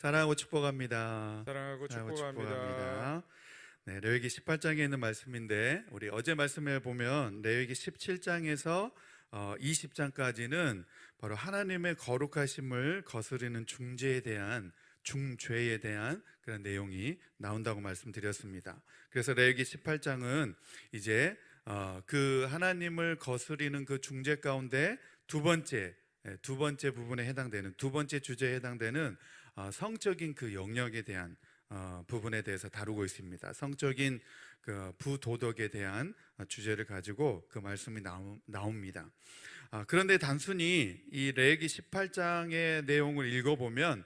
사랑하고 축복합니다. 사랑하고 사랑하고 축복합니다. 축복합니다. 네, 레위기 18장에 있는 말씀인데 우리 어제 말씀에 보면 레위기 17장에서 20장까지는 바로 하나님의 거룩하심을 거스르는 중죄에 대한 그런 내용이 나온다고 말씀드렸습니다. 그래서 레위기 18장은 이제 그 하나님을 거스리는 그 중죄 가운데 두 번째 부분에 해당되는 두 번째 주제에 해당되는 성적인 그 영역에 대한 부분에 대해서 다루고 있습니다. 성적인 그 부도덕에 대한 주제를 가지고 그 말씀이 나옵니다. 그런데 단순히 이 레위기 18장의 내용을 읽어보면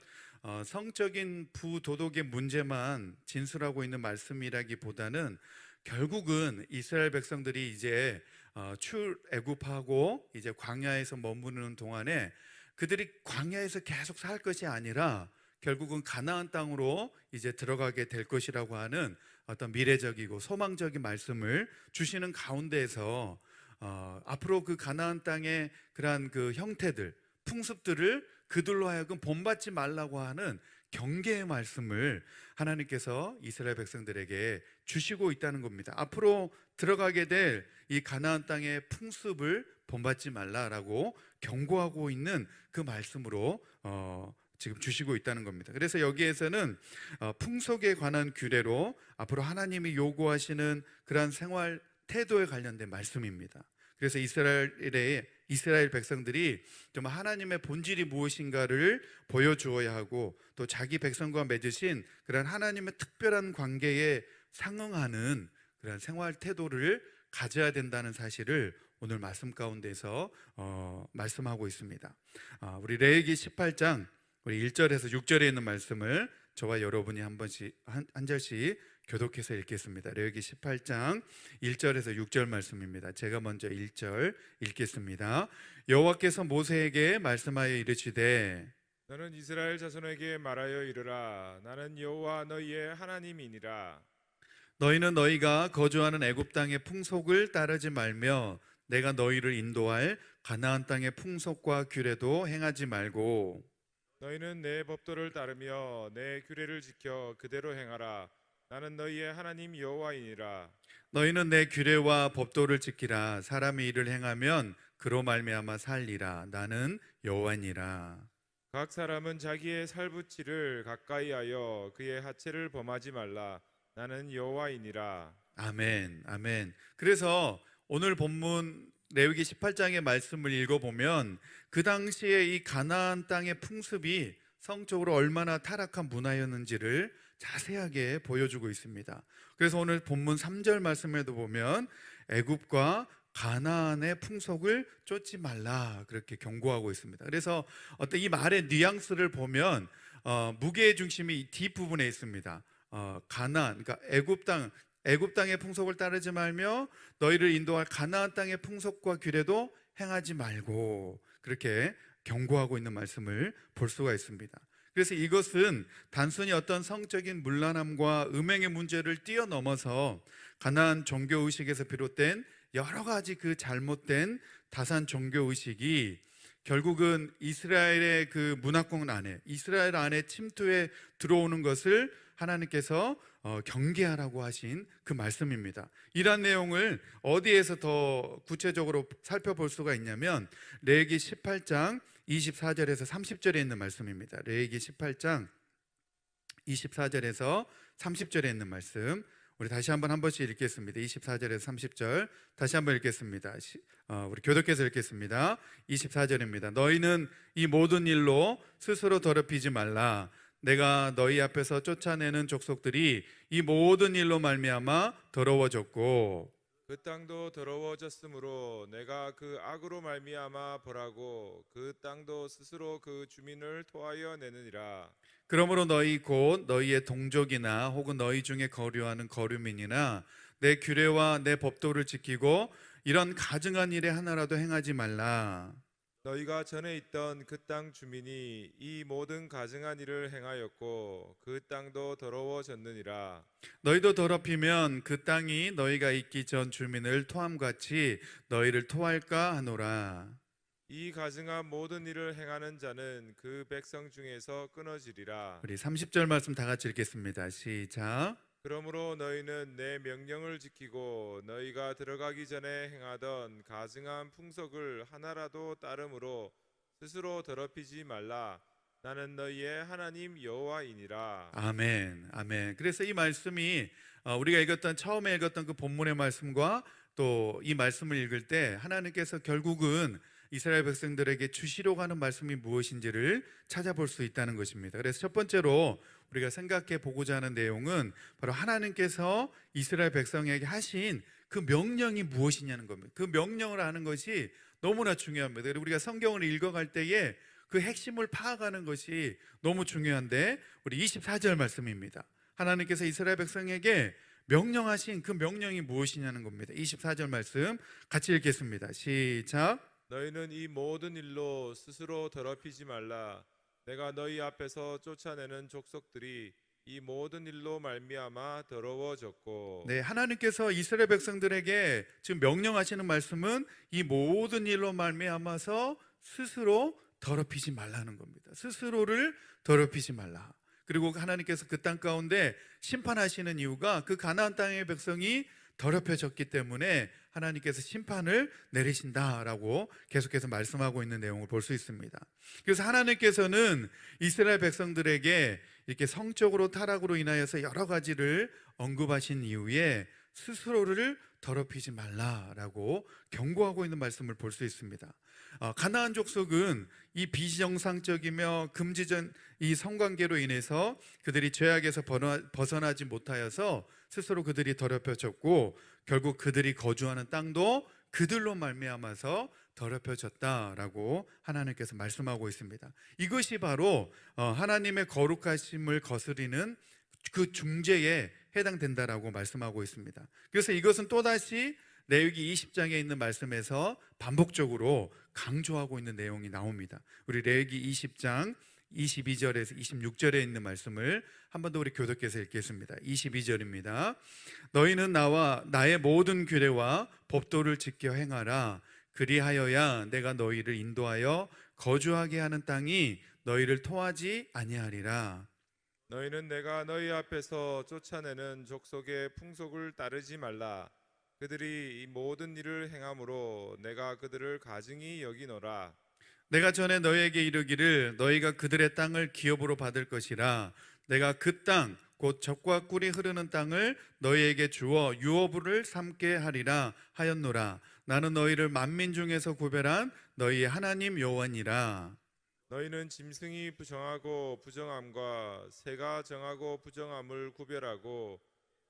성적인 부도덕의 문제만 진술하고 있는 말씀이라기보다는 결국은 이스라엘 백성들이 이제 출애굽하고 이제 광야에서 머무르는 동안에 그들이 광야에서 계속 살 것이 아니라 결국은 가나안 땅으로 이제 들어가게 될 것이라고 하는 어떤 미래적이고 소망적인 말씀을 주시는 가운데에서 앞으로 그 가나안 땅의 그러한 그 형태들, 풍습들을 그들로 하여금 본받지 말라고 하는 경계의 말씀을 하나님께서 이스라엘 백성들에게 주시고 있다는 겁니다. 앞으로 들어가게 될 이 가나안 땅의 풍습을 본받지 말라라고 경고하고 있는 그 말씀으로 지금 주시고 있다는 겁니다. 그래서 여기에서는 풍속에 관한 규례로 앞으로 하나님이 요구하시는 그러한 생활 태도에 관련된 말씀입니다. 그래서 이스라엘 백성들이 좀 하나님의 본질이 무엇인가를 보여주어야 하고 또 자기 백성과 맺으신 그런 하나님의 특별한 관계에 상응하는 그런 생활 태도를 가져야 된다는 사실을 오늘 말씀 가운데서 말씀하고 있습니다. 우리 레위기 18장 우리 1절에서 6절에 있는 말씀을 저와 여러분이 한 절씩 교독해서 읽겠습니다. 레위기 18장 1절에서 6절 말씀입니다. 제가 먼저 1절 읽겠습니다. 여호와께서 모세에게 말씀하여 이르시되 너는 이스라엘 자손에게 말하여 이르라. 나는 여호와 너희의 하나님이니라. 너희는 너희가 거주하는 애굽 땅의 풍속을 따르지 말며 내가 너희를 인도할 가나안 땅의 풍속과 규례도 행하지 말고 너희는 내 법도를 따르며 내 규례를 지켜 그대로 행하라. 나는 너희의 하나님 여호와이니라. 너희는 내 규례와 법도를 지키라. 사람이 이를 행하면 그로 말미암아 살리라. 나는 여호와니라. 각 사람은 자기의 살붙이를 가까이하여 그의 하체를 범하지 말라. 나는 여호와이니라. 아멘, 아멘. 그래서 오늘 본문 레위기 18장의 말씀을 읽어보면 그 당시에 이 가나안 땅의 풍습이 성적으로 얼마나 타락한 문화였는지를 자세하게 보여주고 있습니다. 그래서 오늘 본문 3절 말씀에도 보면 애굽과 가나안의 풍속을 쫓지 말라 그렇게 경고하고 있습니다. 그래서 어떤 이 말의 뉘앙스를 보면 무게의 중심이 뒷부분에 있습니다. 가나안, 그러니까 애굽 땅의 풍속을 따르지 말며 너희를 인도할 가나안 땅의 풍속과 규례도 행하지 말고 그렇게 경고하고 있는 말씀을 볼 수가 있습니다. 그래서 이것은 단순히 어떤 성적인 문란함과 음행의 문제를 뛰어넘어서 가나안 종교의식에서 비롯된 여러 가지 그 잘못된 다산 종교의식이 결국은 이스라엘의 그 문화권 안에 이스라엘 안에 침투해 들어오는 것을 하나님께서 경계하라고 하신 그 말씀입니다. 이러한 내용을 어디에서 더 구체적으로 살펴볼 수가 있냐면 레위기 18장 24절에서 30절에 있는 말씀입니다. 레위기 18장 24절에서 30절에 있는 말씀 우리 다시 한 번씩 읽겠습니다. 24절에서 30절 다시 한번 읽겠습니다. 우리 교독해서 읽겠습니다. 24절입니다. 너희는 이 모든 일로 스스로 더럽히지 말라. 내가 너희 앞에서 쫓아내는 족속들이 이 모든 일로 말미암아 더러워졌고 그 땅도 더러워졌으므로 내가 그 악으로 말미암아 벌하고 그 땅도 스스로 그 주민을 토하여 내느니라. 그러므로 너희 곧 너희의 동족이나 혹은 너희 중에 거류하는 거류민이나 내 규례와 내 법도를 지키고 이런 가증한 일에 하나라도 행하지 말라. 너희가 전에 있던 그 땅 주민이 이 모든 가증한 일을 행하였고 그 땅도 더러워졌느니라. 너희도 더럽히면 그 땅이 너희가 있기 전 주민을 토함같이 너희를 토할까 하노라. 이 가증한 모든 일을 행하는 자는 그 백성 중에서 끊어지리라. 우리 30절 말씀 다 같이 읽겠습니다. 시작. 그러므로 너희는 내 명령을 지키고 너희가 들어가기 전에 행하던 가증한 풍속을 하나라도 따름으로 스스로 더럽히지 말라. 나는 너희의 하나님 여호와이니라. 아멘, 아멘. 그래서 이 말씀이 우리가 처음에 읽었던 그 본문의 말씀과 또 이 말씀을 읽을 때 하나님께서 결국은 이스라엘 백성들에게 주시려고 하는 말씀이 무엇인지를 찾아볼 수 있다는 것입니다. 그래서 첫 번째로 우리가 생각해 보고자 하는 내용은 바로 하나님께서 이스라엘 백성에게 하신 그 명령이 무엇이냐는 겁니다. 그 명령을 아는 것이 너무나 중요합니다. 그리고 우리가 성경을 읽어갈 때에 그 핵심을 파악하는 것이 너무 중요한데 우리 24절 말씀입니다. 하나님께서 이스라엘 백성에게 명령하신 그 명령이 무엇이냐는 겁니다. 24절 말씀 같이 읽겠습니다. 시작. 너희는 이 모든 일로 스스로 더럽히지 말라. 내가 너희 앞에서 쫓아내는 족속들이 이 모든 일로 말미암아 더러워졌고. 네, 하나님께서 이스라엘 백성들에게 지금 명령하시는 말씀은 이 모든 일로 말미암아서 스스로 더럽히지 말라는 겁니다. 스스로를 더럽히지 말라. 그리고 하나님께서 그 땅 가운데 심판하시는 이유가 그 가나안 땅의 백성이 더럽혀졌기 때문에 하나님께서 심판을 내리신다라고 계속해서 말씀하고 있는 내용을 볼 수 있습니다. 그래서 하나님께서는 이스라엘 백성들에게 이렇게 성적으로 타락으로 인하여서 여러 가지를 언급하신 이후에 스스로를 더럽히지 말라라고 경고하고 있는 말씀을 볼 수 있습니다. 가나안 족속은 이 비정상적이며 금지전 이 성관계로 인해서 그들이 죄악에서 벗어나지 못하여서 스스로 그들이 더럽혀졌고 결국 그들이 거주하는 땅도 그들로 말미암아서 더럽혀졌다라고 하나님께서 말씀하고 있습니다. 이것이 바로 하나님의 거룩하심을 거스리는 그 중죄에 해당된다라고 말씀하고 있습니다. 그래서 이것은 또다시 레위기 20장에 있는 말씀에서 반복적으로 강조하고 있는 내용이 나옵니다. 우리 레위기 20장 22절에서 26절에 있는 말씀을 한 번 더 우리 교독해서 읽겠습니다. 22절입니다. 너희는 나와 나의 모든 규례와 법도를 지켜 행하라. 그리하여야 내가 너희를 인도하여 거주하게 하는 땅이 너희를 토하지 아니하리라. 너희는 내가 너희 앞에서 쫓아내는 족속의 풍속을 따르지 말라. 그들이 이 모든 일을 행함으로 내가 그들을 가증히 여기노라. 내가 전에 너희에게 이르기를 너희가 그들의 땅을 기업으로 받을 것이라. 내가 그 땅 곧 젖과 꿀이 흐르는 땅을 너희에게 주어 유업을 삼게 하리라 하였노라. 나는 너희를 만민 중에서 구별한 너희의 하나님 여호와니라. 너희는 짐승이 정하고 부정함과 새가 정하고 부정함을 구별하고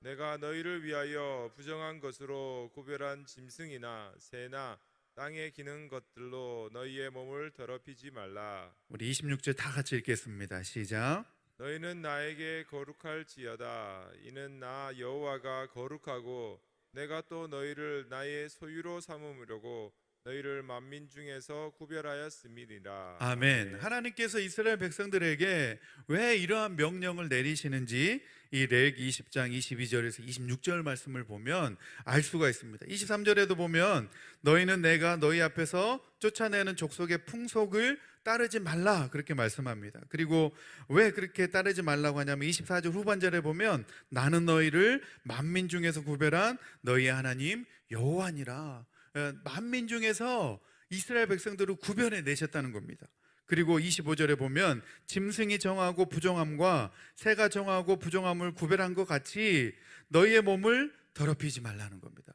내가 너희를 위하여 부정한 것으로 구별한 짐승이나 새나 땅에 기는 것들로 너희의 몸을 더럽히지 말라. 우리 26절 다 같이 읽겠습니다. 시작. 너희는 나에게 거룩할지어다. 이는 나 여호와가 거룩하고 내가 또 너희를 나의 소유로 삼으려고 너희를 만민 중에서 구별하였음이니라. 아멘. 하나님께서 이스라엘 백성들에게 왜 이러한 명령을 내리시는지 이 레위기 20장 22절에서 26절 말씀을 보면 알 수가 있습니다. 23절에도 보면 너희는 내가 너희 앞에서 쫓아내는 족속의 풍속을 따르지 말라 그렇게 말씀합니다. 그리고 왜 그렇게 따르지 말라고 하냐면 24절 후반절에 보면 나는 너희를 만민 중에서 구별한 너희의 하나님 여호와니라. 만민 중에서 이스라엘 백성들을 구별해 내셨다는 겁니다. 그리고 25절에 보면 짐승이 정하고 부정함과 새가 정하고 부정함을 구별한 것 같이 너희의 몸을 더럽히지 말라는 겁니다.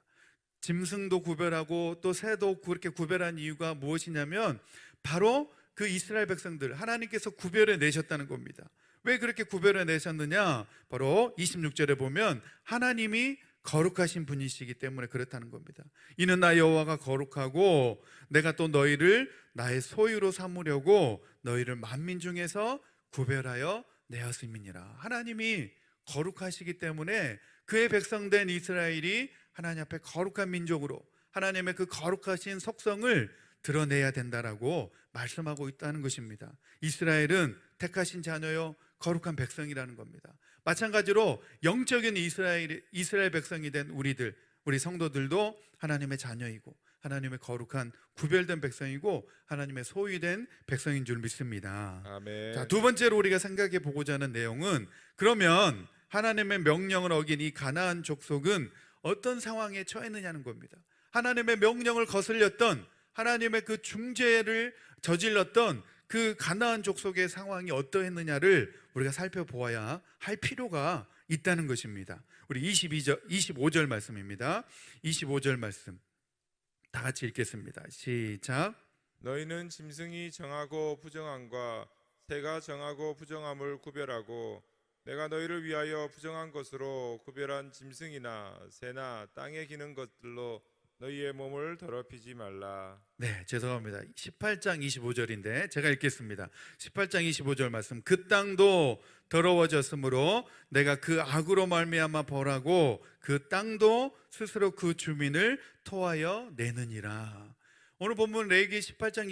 짐승도 구별하고 또 새도 그렇게 구별한 이유가 무엇이냐면 바로 그 이스라엘 백성들 하나님께서 구별해 내셨다는 겁니다. 왜 그렇게 구별해 내셨느냐? 바로 26절에 보면 하나님이 거룩하신 분이시기 때문에 그렇다는 겁니다. 이는 나 여호와가 거룩하고 내가 또 너희를 나의 소유로 삼으려고 너희를 만민 중에서 구별하여 내었음이니라. 하나님이 거룩하시기 때문에 그의 백성된 이스라엘이 하나님 앞에 거룩한 민족으로 하나님의 그 거룩하신 속성을 드러내야 된다라고 말씀하고 있다는 것입니다. 이스라엘은 택하신 자녀요 거룩한 백성이라는 겁니다. 마찬가지로 영적인 이스라엘 백성이 된 우리 성도들도 하나님의 자녀이고 하나님의 거룩한 구별된 백성이고 하나님의 소유된 백성인 줄 믿습니다. 아멘. 자, 두 번째로 우리가 생각해 보고자 하는 내용은, 그러면 하나님의 명령을 어긴 이 가나안 족속은 어떤 상황에 처했느냐는 겁니다. 하나님의 명령을 거슬렸던, 하나님의 그 중죄를 저질렀던 그 가나안 족속의 상황이 어떠했느냐를 우리가 살펴보아야 할 필요가 있다는 것입니다. 우리 25절 말씀입니다. 25절 말씀 다 같이 읽겠습니다. 시작. 너희는 짐승이 정하고 부정함과 새가 정하고 부정함을 구별하고 내가 너희를 위하여 부정한 것으로 구별한 짐승이나 새나 땅에 기는 것들로 너희의 몸을 더럽히지 말라. 네, 죄송합니다. 18장 25절인데 제가 읽겠습니다. 18장 25절 말씀. 그 땅도 더러워졌으므로 내가 그 악으로 말미암아 벌하고 그 땅도 스스로 그 주민을 토하여 내느니라. 오늘 본문 레위기 18장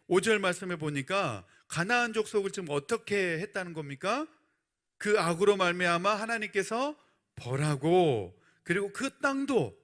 25절 말씀에 보니까 가나안 족속을 지금 어떻게 했다는 겁니까? 그 악으로 말미암아 하나님께서 벌하고, 그리고 그 땅도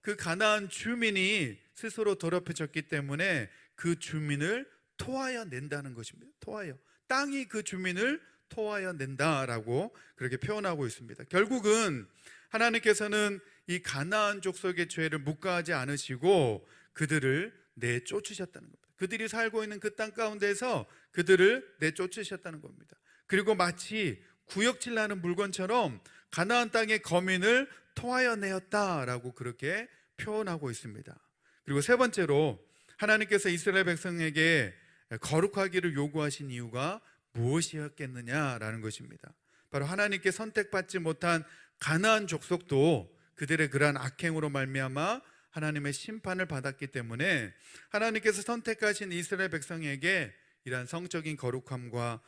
그 가나안 주민이 스스로 더럽혀졌기 때문에 그 주민을 토하여 낸다는 것입니다. 토하여, 땅이 그 주민을 토하여 낸다라고 그렇게 표현하고 있습니다. 결국은 하나님께서는 이 가나안 족속의 죄를 묵과하지 않으시고 그들을 내쫓으셨다는 겁니다. 그들이 살고 있는 그 땅 가운데서 그들을 내쫓으셨다는 겁니다. 그리고 마치 구역질 나는 물건처럼 가나안 땅의 거민을 토하여 내었다라고 그렇게 표현하고 있습니다. 그리고 세 번째로 하나님께서 이스라엘 백성에게 거룩하기를 요구하신 이유가 무엇이었겠느냐라는 것입니다. 바로 하나님께 선택받지 못한 가나안 족속도 그들의 그러한 악행으로 말미암아 하나님의 심판을 받았기 때문에 하나님께서 선택하신 이스라엘 백성에게 이러한 성적인 거룩함과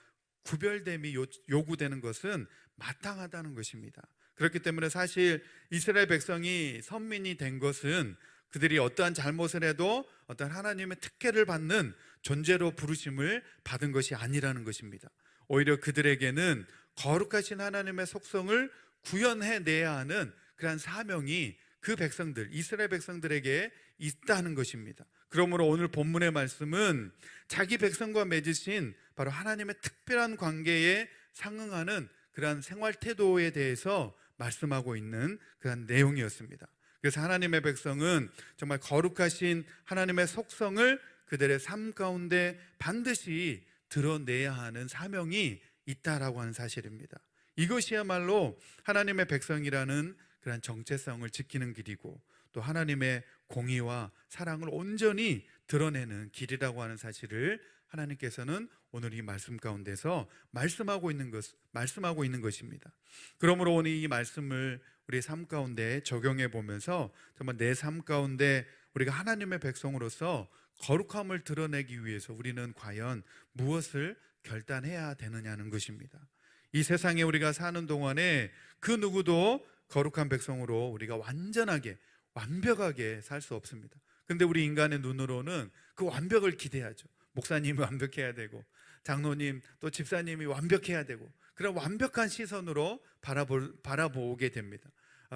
구별됨이 요구되는 것은 마땅하다는 것입니다. 그렇기 때문에 사실 이스라엘 백성이 선민이 된 것은 그들이 어떠한 잘못을 해도 어떤 하나님의 특혜를 받는 존재로 부르심을 받은 것이 아니라는 것입니다. 오히려 그들에게는 거룩하신 하나님의 속성을 구현해내야 하는 그러한 사명이 그 백성들, 이스라엘 백성들에게 있다는 것입니다. 그러므로 오늘 본문의 말씀은 자기 백성과 맺으신 바로 하나님의 특별한 관계에 상응하는 그러한 생활 태도에 대해서 말씀하고 있는 그런 내용이었습니다. 그래서 하나님의 백성은 정말 거룩하신 하나님의 속성을 그들의 삶 가운데 반드시 드러내야 하는 사명이 있다라고 하는 사실입니다. 이것이야말로 하나님의 백성이라는 그런 정체성을 지키는 길이고 또 하나님의 공의와 사랑을 온전히 드러내는 길이라고 하는 사실을 하나님께서는 오늘 이 말씀 가운데서 말씀하고 있는 것입니다. 그러므로 오늘 이 말씀을 우리 삶 가운데 적용해 보면서 정말 내 삶 가운데 우리가 하나님의 백성으로서 거룩함을 드러내기 위해서 우리는 과연 무엇을 결단해야 되느냐는 것입니다. 이 세상에 우리가 사는 동안에 그 누구도 거룩한 백성으로 우리가 완벽하게 살 수 없습니다. 근데 우리 인간의 눈으로는 그 완벽을 기대하죠. 목사님이 완벽해야 되고 장로님 또 집사님이 완벽해야 되고 그런 완벽한 시선으로 바라보게 됩니다.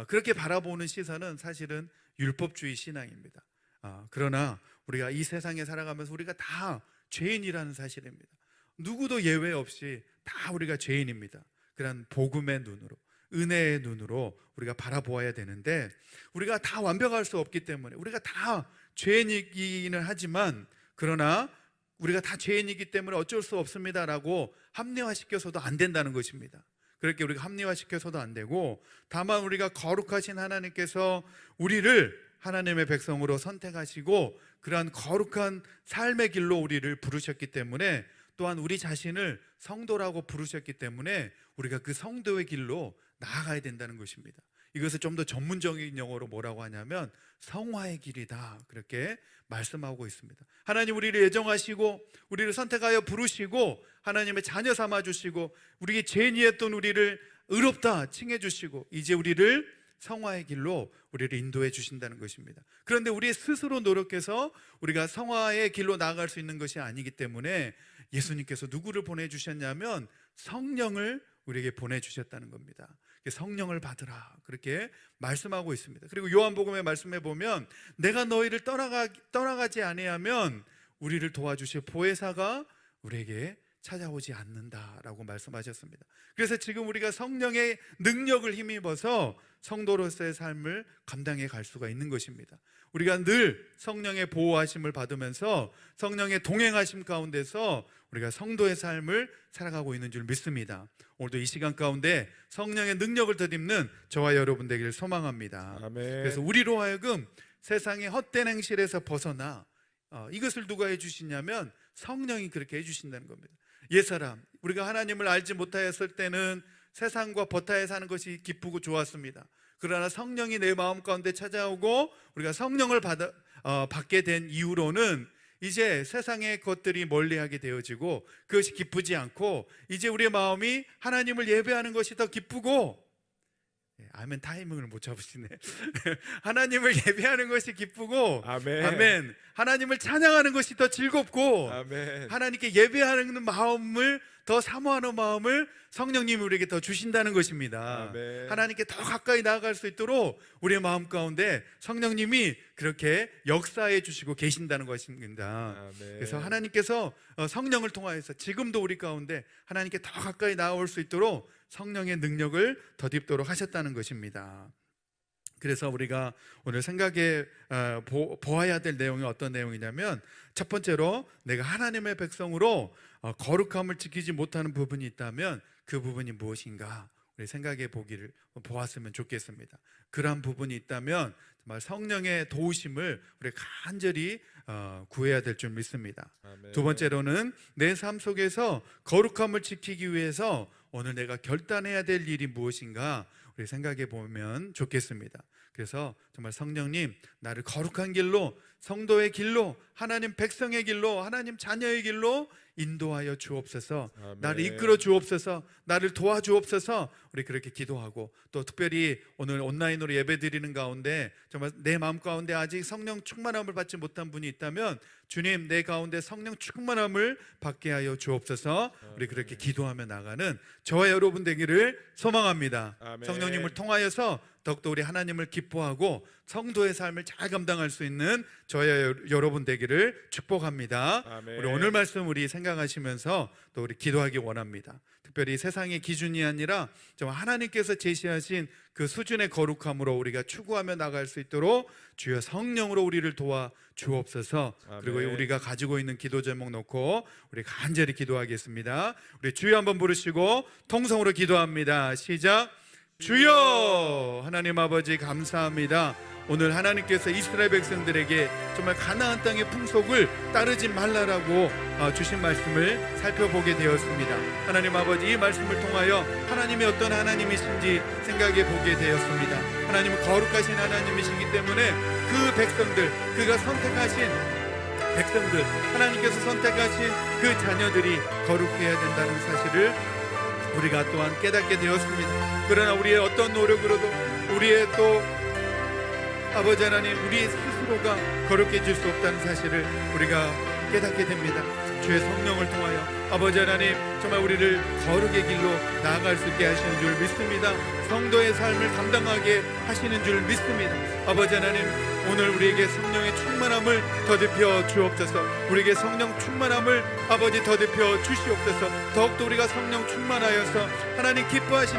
그렇게 바라보는 시선은 사실은 율법주의 신앙입니다. 그러나 우리가 이 세상에 살아가면서 우리가 다 죄인이라는 사실입니다. 누구도 예외 없이 다 우리가 죄인입니다. 그런 복음의 눈으로, 은혜의 눈으로 우리가 바라보아야 되는데 우리가 다 완벽할 수 없기 때문에 우리가 다 죄인이기는 하지만 그러나 우리가 다 죄인이기 때문에 어쩔 수 없습니다라고 합리화시켜서도 안 된다는 것입니다. 그렇게 우리가 합리화시켜서도 안 되고 다만 우리가 거룩하신 하나님께서 우리를 하나님의 백성으로 선택하시고 그러한 거룩한 삶의 길로 우리를 부르셨기 때문에 또한 우리 자신을 성도라고 부르셨기 때문에 우리가 그 성도의 길로 나아가야 된다는 것입니다. 이것을 좀 더 전문적인 용어로 뭐라고 하냐면 성화의 길이다 그렇게 말씀하고 있습니다. 하나님 우리를 예정하시고 우리를 선택하여 부르시고 하나님의 자녀 삼아주시고 우리의 죄인이었던 우리를 의롭다 칭해주시고 이제 우리를 성화의 길로 우리를 인도해 주신다는 것입니다. 그런데 우리 스스로 노력해서 우리가 성화의 길로 나아갈 수 있는 것이 아니기 때문에 예수님께서 누구를 보내주셨냐면 성령을 우리에게 보내주셨다는 겁니다. 성령을 받으라 그렇게 말씀하고 있습니다. 그리고 요한복음의 말씀에 보면 내가 너희를 떠나가지 아니하면 우리를 도와주실 보혜사가 우리에게 찾아오지 않는다라고 말씀하셨습니다. 그래서 지금 우리가 성령의 능력을 힘입어서 성도로서의 삶을 감당해 갈 수가 있는 것입니다. 우리가 늘 성령의 보호하심을 받으면서 성령의 동행하심 가운데서 우리가 성도의 삶을 살아가고 있는 줄 믿습니다. 오늘도 이 시간 가운데 성령의 능력을 덧입는 저와 여러분 되기를 소망합니다. 아멘. 그래서 우리로 하여금 세상의 헛된 행실에서 벗어나 이것을 누가 해주시냐면 성령이 그렇게 해주신다는 겁니다. 옛사람, 우리가 하나님을 알지 못하였을 때는 세상과 버타에 사는 것이 기쁘고 좋았습니다. 그러나 성령이 내 마음 가운데 찾아오고 우리가 성령을 받게 된 이후로는 이제 세상의 것들이 멀리하게 되어지고 그것이 기쁘지 않고 이제 우리의 마음이 하나님을 예배하는 것이 더 기쁘고, 아멘 타이밍을 못 잡으시네. 하나님을 예배하는 것이 기쁘고, 아멘. 아멘. 하나님을 찬양하는 것이 더 즐겁고, 아멘. 하나님께 예배하는 마음을 더 사모하는 마음을 성령님이 우리에게 더 주신다는 것입니다. 아멘. 하나님께 더 가까이 나아갈 수 있도록 우리의 마음 가운데 성령님이 그렇게 역사해 주시고 계신다는 것입니다. 아멘. 그래서 하나님께서 성령을 통하여서 지금도 우리 가운데 하나님께 더 가까이 나아올 수 있도록 성령의 능력을 덧입도록 하셨다는 것입니다. 그래서 우리가 오늘 생각해 보아야 될 내용이 어떤 내용이냐면, 첫 번째로 내가 하나님의 백성으로 거룩함을 지키지 못하는 부분이 있다면 그 부분이 무엇인가 우리 생각해 보았으면 좋겠습니다. 그러한 부분이 있다면 정말 성령의 도우심을 우리 간절히 구해야 될 줄 믿습니다. 아멘. 두 번째로는 내 삶 속에서 거룩함을 지키기 위해서 오늘 내가 결단해야 될 일이 무엇인가 우리 생각해 보면 좋겠습니다. 그래서 정말 성령님, 나를 거룩한 길로, 성도의 길로, 하나님 백성의 길로, 하나님 자녀의 길로 인도하여 주옵소서. 아멘. 나를 이끌어 주옵소서. 나를 도와주옵소서. 우리 그렇게 기도하고, 또 특별히 오늘 온라인으로 예배드리는 가운데 정말 내 마음 가운데 아직 성령 충만함을 받지 못한 분이 있다면 주님, 내 가운데 성령 충만함을 받게 하여 주옵소서. 우리 그렇게 기도하며 나가는 저와 여러분 되기를 소망합니다. 아멘. 성령님을 통하여서 더욱더 우리 하나님을 기뻐하고 성도의 삶을 잘 감당할 수 있는 저와 여러분 되기를 축복합니다. 아멘. 우리 오늘 말씀 우리 생각하시면서 또 우리 기도하기 원합니다. 특별히 세상의 기준이 아니라 정말 하나님께서 제시하신 그 수준의 거룩함으로 우리가 추구하며 나갈 수 있도록 주여 성령으로 우리를 도와 주옵소서. 아멘. 그리고 우리가 가지고 있는 기도 제목 놓고 우리 간절히 기도하겠습니다. 우리 주여 한번 부르시고 통성으로 기도합니다. 시작. 주여. 하나님 아버지 감사합니다. 오늘 하나님께서 이스라엘 백성들에게 정말 가나안 땅의 풍속을 따르지 말라라고 주신 말씀을 살펴보게 되었습니다. 하나님 아버지, 이 말씀을 통하여 하나님이 어떤 하나님이신지 생각해 보게 되었습니다. 하나님은 거룩하신 하나님이시기 때문에 그 백성들, 그가 선택하신 백성들, 하나님께서 선택하신 그 자녀들이 거룩해야 된다는 사실을 우리가 또한 깨닫게 되었습니다. 그러나 우리의 어떤 노력으로도 우리의 또 아버지 하나님, 우리 스스로가 거룩해질 수 없다는 사실을 우리가 깨닫게 됩니다. 주의 성령을 통하여 아버지 하나님, 정말 우리를 거룩의 길로 나아갈 수 있게 하시는 줄 믿습니다. 성도의 삶을 감당하게 하시는 줄 믿습니다. 아버지 하나님, 오늘 우리에게 성령의 충만함을 더딥혀 주옵소서. 우리에게 성령 충만함을 아버지 더딥혀 주시옵소서. 더욱더 우리가 성령 충만하여서 하나님 기뻐하시는